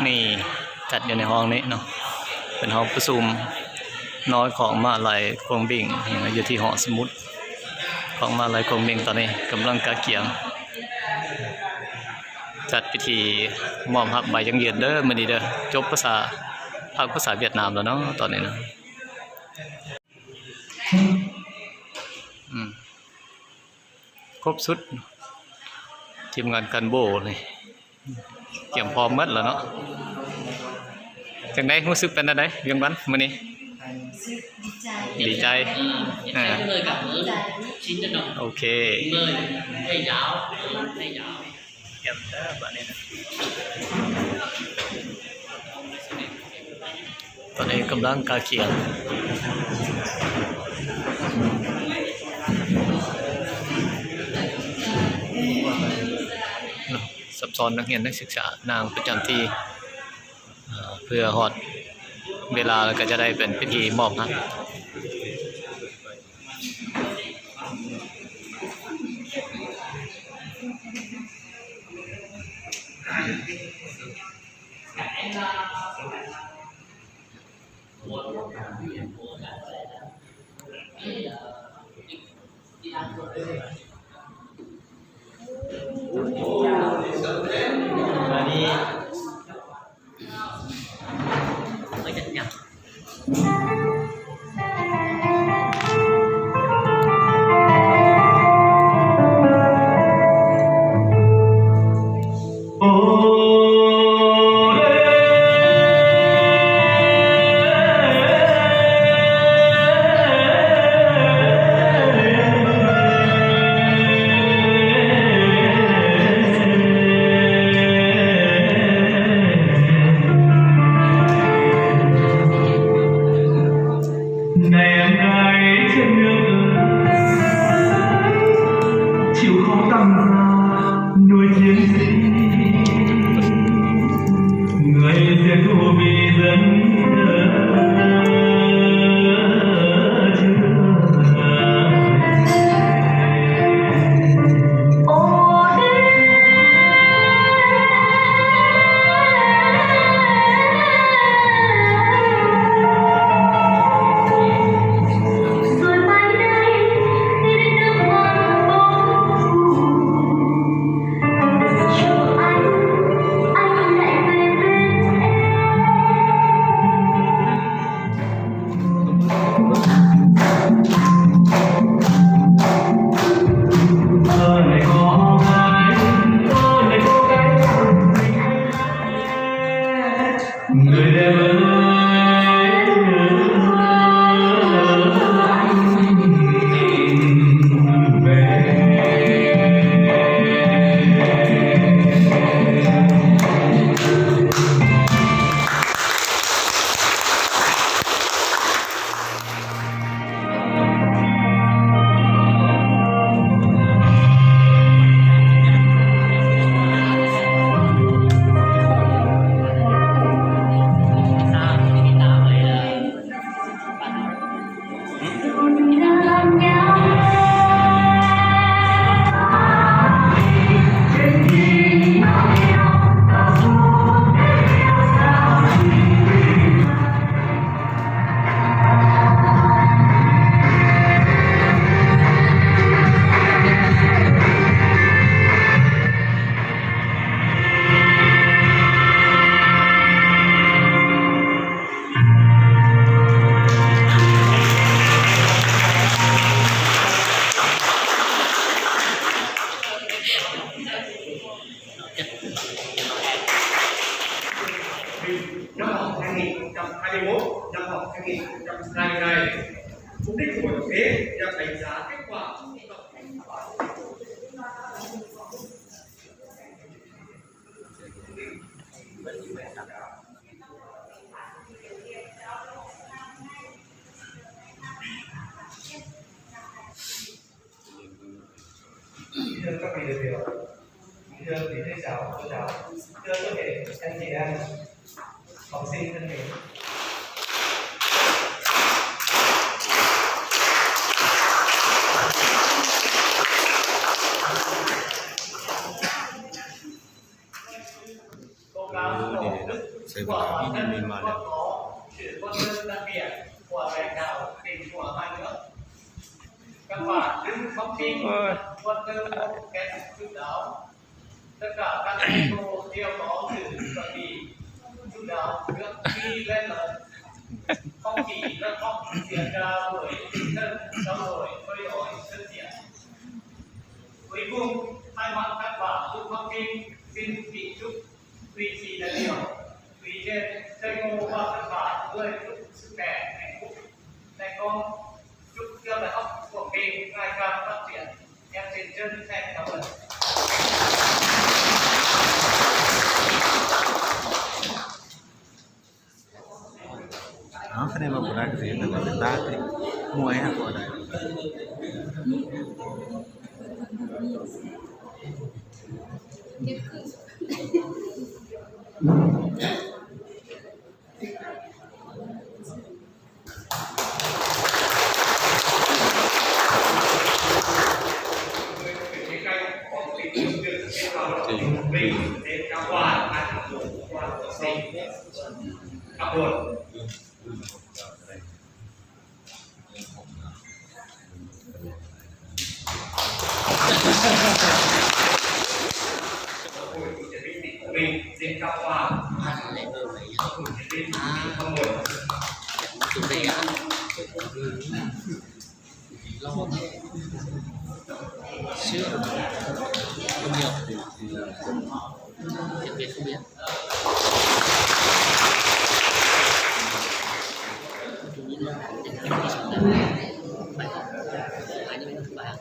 นี่จัดอยู่ในห้องนี้เนาะเป็นห้องประชุมน้อยของมหาลัยกงบิ่งอยู่ที่หอสมุดของมหาลัยกงบิ่งตอนนี้กำลังกาเกียงจัดพิธีมอบรับใบยังยืนเด้อมื้อนี้เด้อจบภาษาเวียดนามแล้วเนาะตอนนี้นะครบสุดทีมงานกันโบเลยเกี่ยมพร้อมหมดแล้วเนาะจังได๋รู้สึกเป็นจังได๋เวียงบันมื้อนี้ดีใจโอเคเยี่ยมเด้อบัดนี้นะตอนนี้กำลังกาเขียงซับซ้อนนักเรียนนักศึกษานางประจำที่เพื่อฮอดเวลาแล้วก็จะได้เป็นพิธีมอบนะอันนี้ไม่จัดหนักnăm học 2021, năm học 2022. Mục đích của buổi tổng kết nhằm đánh giá kết quả thưa các vị đại biểu, thưa quý thầy giáo, cô giáo, thưa tất cả anh chị em, học sinh thân mến. ใช้เวลาที่มีมาแล้ว ถือว่าเรื่องระเบียบหัวแรงดาวเป็นหัวมันเนอะกระบาดดึงท็อปปิ้งวันเดิมแกนชุดดาวตะกาการโตเดียวต่อถือกระบี่ชุดดาวเรื่องที่เล่นเลยข้องขี่และข้องเสียดาวเลยเส้นดาวเลยไม่อ่อยเส้นเสียวิบุ้งให้มันกระบาดทุกท็อปปิ้งสิ้นปีชุดวีซีเดียววีเจใช้งูว่ากระบาดด้วยทุกสุดแก่ในคุกในกองยุคเรื่องแบบพวกเพลงรายการรับเสียงยังเป็นเชิญแทนกับเลย คะแนนมาบุได้ก็เสียแต่ว่าเป็นตาที่มวยฮะก็ได้ Chưa không nhiều Nhận biết không biết Tôi nghĩ là để các bạn sống lại bài học hai mươi năm thứ ba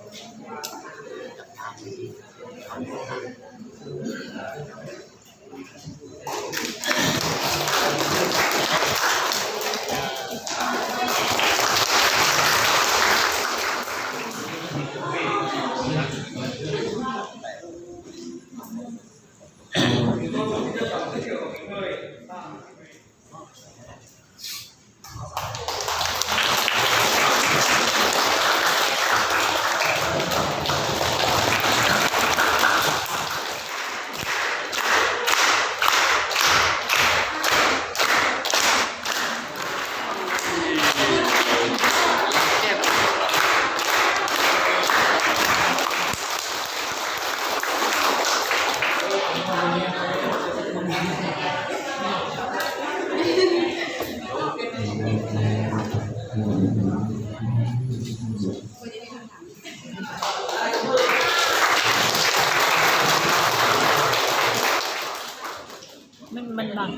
มันบัง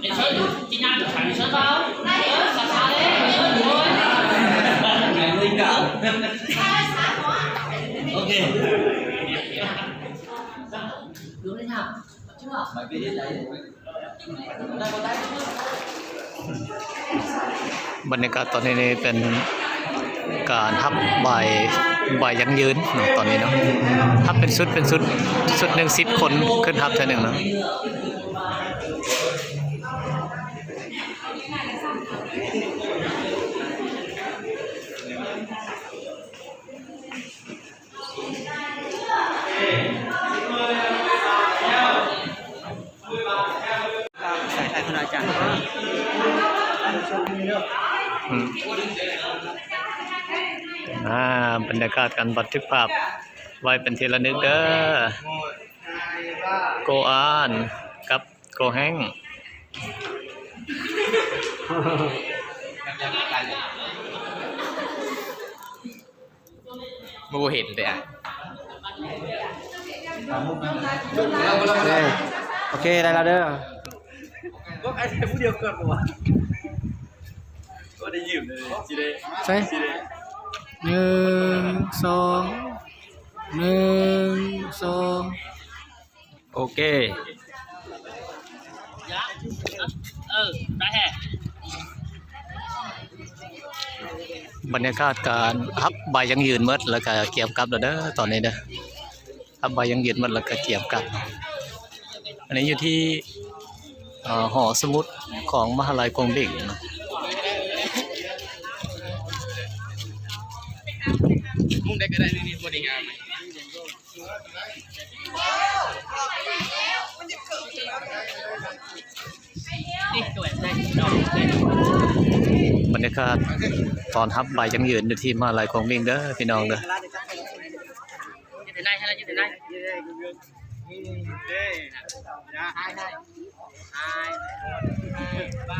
Chị Nam được thẳng sớm không? Linh cậu Ok Hướng lên nào Chứ không? Mày biết đến đấy บรรยากาศตอนนี้นี่เป็นการทับใบยังยืนเนาะตอนนี้เนาะทับเป็นชุดหนึ่ง10 คนขึ้นทับเท่านึงเนาะใส่คณาจารย์ บรรยากาศการบันทึกภาพไว้เป็นที่ระลึกเด้อโกอานกับโกแห้งมาเห็นเลยอ่ะโอเคได้แล้วเด้อ ก็ไอ้ผู้เดียวเกิดป่ะก็ได้ยืมเลยจีเด ใช่1 2 1 2โอเคได้แฮะ บรรยากาศการทับใบยังยืนหมดแล้วก็เกี่ยวกับเด้อตอนนี้เด้อทับใบยังยืนหมดแล้วก็เกี่ยวกับอันนี้อยู่ที่หอสมุดของมหาลัยกงบิ่งเนาะ Mung dek ada ini coding นี่ตัวได้ดอก บรรยากาศตอนรับใบยังยืนอยู่ที่มหาลัยของวิ่งเด้อพี่น้องเด้อ ยืนได้ใช่ไหมยืนได้บ้า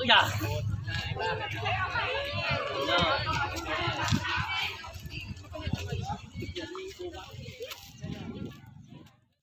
อย่า